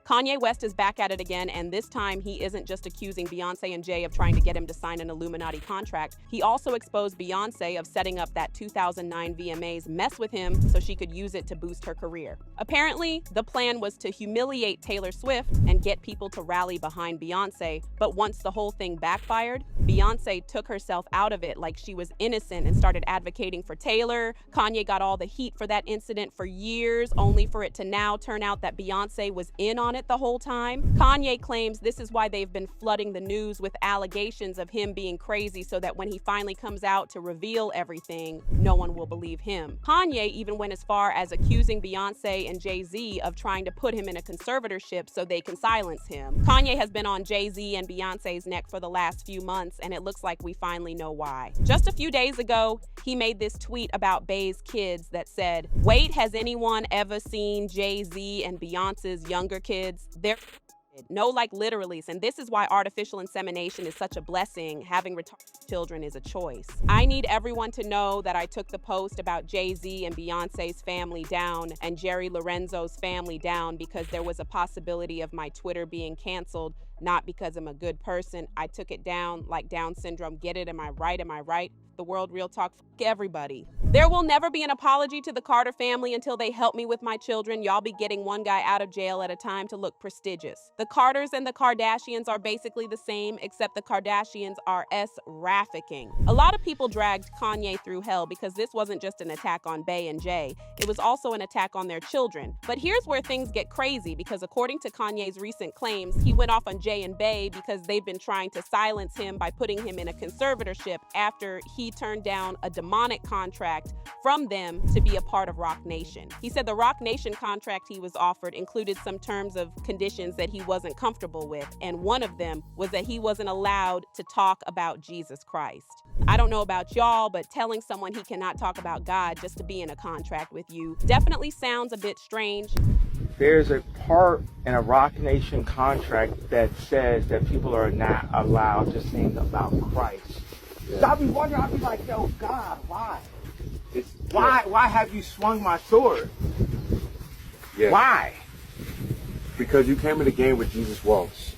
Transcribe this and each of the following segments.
Kanye West is back at it again, and this time he isn't just accusing Beyonce and Jay of trying to get him to sign an Illuminati contract. He also exposed Beyonce of setting up that 2009 VMAs mess with him so she could use it to boost her career. Apparently, the plan was to humiliate Taylor Swift and get people to rally behind Beyonce, but once the whole thing backfired, Beyonce took herself out of it like she was innocent and started advocating for Taylor. Kanye got all the heat for that incident for years, only for it to now turn out that Beyonce was in on it the whole time. Kanye claims this is why they've been flooding the news with allegations of him being crazy so that when he finally comes out to reveal everything, no one will believe him. Kanye even went as far as accusing Beyonce and Jay-Z of trying to put him in a conservatorship so they can silence him. Kanye has been on Jay-Z and Beyonce's neck for the last few months, and it looks like we finally know why. Just a few days ago, he made this tweet about Bey's kids that said, "Wait, has anyone ever seen Jay-Z and Beyonce's younger kids? They're no, like literally, and this is why artificial insemination is such a blessing. Having retarded children is a choice." I need everyone to know that I took the post about Jay-Z and Beyonce's family down and Jerry Lorenzo's family down because there was a possibility of my Twitter being canceled, not because I'm a good person. I took it down like Down syndrome. Get it? Am I right? Am I right? The world real talk. Fuck everybody. There will never be an apology to the Carter family until they help me with my children. Y'all be getting one guy out of jail at a time to look prestigious. The Carters and the Kardashians are basically the same, except the Kardashians are S-rafficking. A lot of people dragged Kanye through hell because this wasn't just an attack on Bey and Jay. It was also an attack on their children. But here's where things get crazy, because according to Kanye's recent claims, he went off on Jay and Bey because they've been trying to silence him by putting him in a conservatorship after he turned down a demonic contract from them to be a part of Roc Nation. He said the Roc Nation contract he was offered included some terms of conditions that he wasn't comfortable with, and one of them was that he wasn't allowed to talk about Jesus Christ. I don't know about y'all, but telling someone he cannot talk about God just to be in a contract with you definitely sounds a bit strange. There's a part in a Roc Nation contract that says that people are not allowed to sing about Christ. Yeah. So I'll be wondering, I'll be like, yo, God, why? Why have you swung my sword? Yeah. Why? Because you came in the game with Jesus Waltz.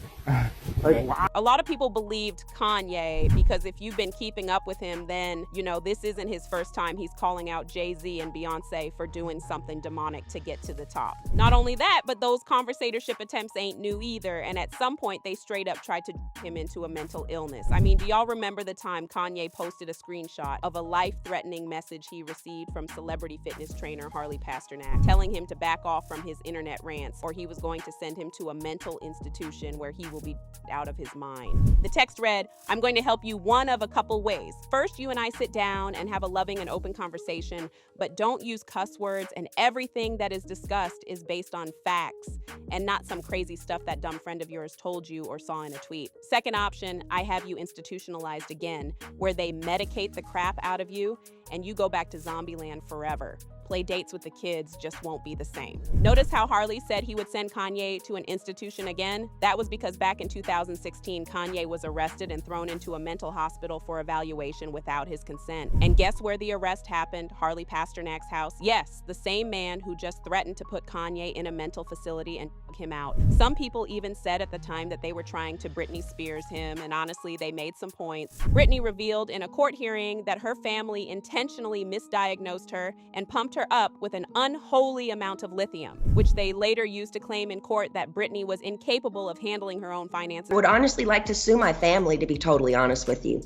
Like, why? A lot of people believed Kanye because if you've been keeping up with him, then, you know, this isn't his first time he's calling out Jay-Z and Beyonce for doing something demonic to get to the top. Not only that, but those conversatorship attempts ain't new either, and at some point they straight up tried to him into a mental illness. I mean, do y'all remember the time Kanye posted a screenshot of a life-threatening message he received from celebrity fitness trainer Harley Pasternak, telling him to back off from his internet rants or he was going to send him to a mental institution where he will be out of his mind. The text read, "I'm going to help you one of a couple ways. First, you and I sit down and have a loving and open conversation, but don't use cuss words, and everything that is discussed is based on facts and not some crazy stuff that dumb friend of yours told you or saw in a tweet. Second option, I have you institutionalized again, where they medicate the crap out of you and you go back to zombie land forever. Play dates with the kids just won't be the same." Notice how Harley said he would send Kanye to an institution again? That was because back in 2016, Kanye was arrested and thrown into a mental hospital for evaluation without his consent. And guess where the arrest happened? Harley Pasternak's house. Yes, the same man who just threatened to put Kanye in a mental facility and took him out. Some people even said at the time that they were trying to Britney Spears him, and honestly, they made some points. Britney revealed in a court hearing that her family intentionally misdiagnosed her and pumped her up with an unholy amount of lithium, which they later used to claim in court that Britney was incapable of handling her own finances. I would honestly like to sue my family, to be totally honest with you.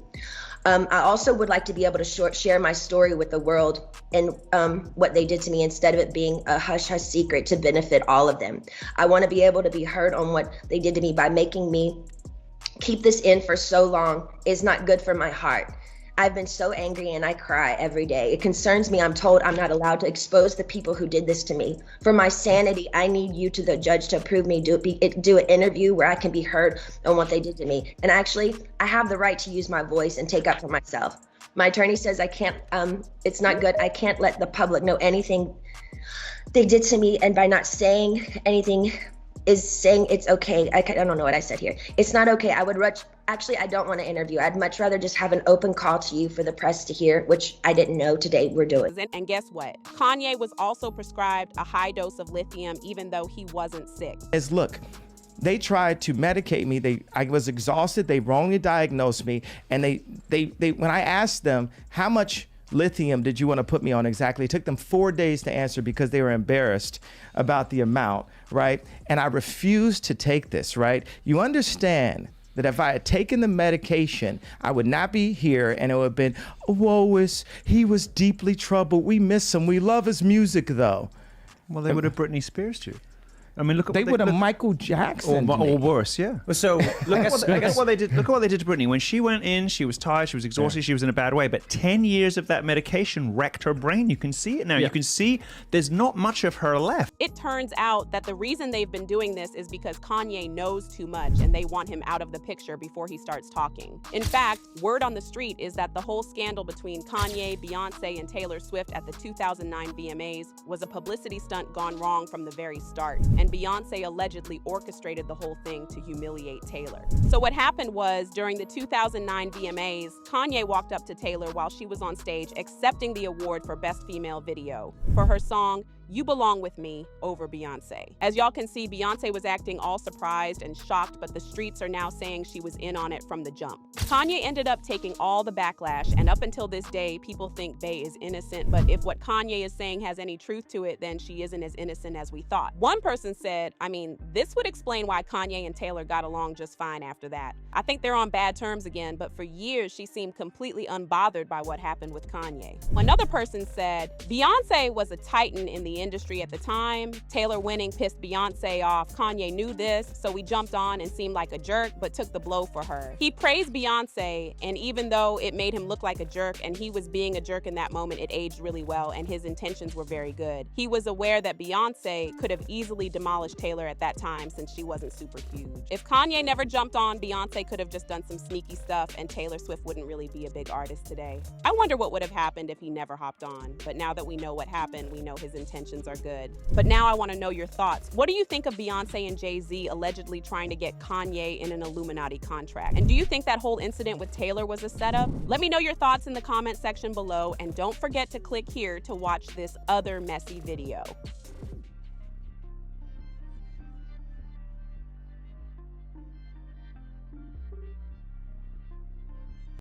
I also would like to be able to share my story with the world and what they did to me, instead of it being a hush-hush secret to benefit all of them. I want to be able to be heard on what they did to me. By making me keep this in for so long is not good for my heart. I've been so angry and I cry every day. It concerns me. I'm told I'm not allowed to expose the people who did this to me. For my sanity, I need you to the judge to approve me, do an interview where I can be heard on what they did to me. And actually, I have the right to use my voice and take up for myself. My attorney says I can't, it's not good. I can't let the public know anything they did to me. And by not saying anything is saying it's okay. I don't know what I said here. It's not okay. I would Actually, I don't want to interview. I'd much rather just have an open call to you for the press to hear, which I didn't know today we're doing. And guess what? Kanye was also prescribed a high dose of lithium even though he wasn't sick. Look, they tried to medicate me. I was exhausted. They wrongly diagnosed me. And they when I asked them, how much lithium did you want to put me on exactly? It took them 4 days to answer because they were embarrassed about the amount, right? And I refused to take this, right? You understand that if I had taken the medication, I would not be here, and it would have been, he was deeply troubled. We miss him. We love his music, though. Well, they would have Britney Spears you. I mean, look at they would have Michael Jackson or worse, yeah. So look at what they did. Look at what they did to Britney. When she went in, she was tired, she was exhausted, she was in a bad way. But 10 years of that medication wrecked her brain. You can see it now. You can see there's not much of her left. It turns out that the reason they've been doing this is because Kanye knows too much and they want him out of the picture before he starts talking. In fact, word on the street is that the whole scandal between Kanye, Beyonce, and Taylor Swift at the 2009 VMAs was a publicity stunt gone wrong from the very start. And Beyonce allegedly orchestrated the whole thing to humiliate Taylor. So what happened was, during the 2009 VMAs, Kanye walked up to Taylor while she was on stage accepting the award for Best Female Video for her song You Belong With Me over Beyonce. As y'all can see, Beyonce was acting all surprised and shocked, but the streets are now saying she was in on it from the jump. Kanye ended up taking all the backlash, and up until this day, people think Bey is innocent, but if what Kanye is saying has any truth to it, then she isn't as innocent as we thought. One person said, I mean, this would explain why Kanye and Taylor got along just fine after that. I think they're on bad terms again, but for years, she seemed completely unbothered by what happened with Kanye. Another person said, Beyonce was a titan in the industry at the time. Taylor winning pissed Beyonce off. Kanye knew this, so he jumped on and seemed like a jerk, but took the blow for her. He praised Beyonce, and even though it made him look like a jerk, and he was being a jerk in that moment, it aged really well, and his intentions were very good. He was aware that Beyonce could have easily demolished Taylor at that time since she wasn't super huge. If Kanye never jumped on, Beyonce could have just done some sneaky stuff, and Taylor Swift wouldn't really be a big artist today. I wonder what would have happened if he never hopped on, but now that we know what happened, we know his intentions are good. But now I want to know your thoughts. What do you think of Beyonce and Jay-Z allegedly trying to get Kanye in an Illuminati contract? And do you think that whole incident with Taylor was a setup? Let me know your thoughts in the comment section below, and don't forget to click here to watch this other messy video.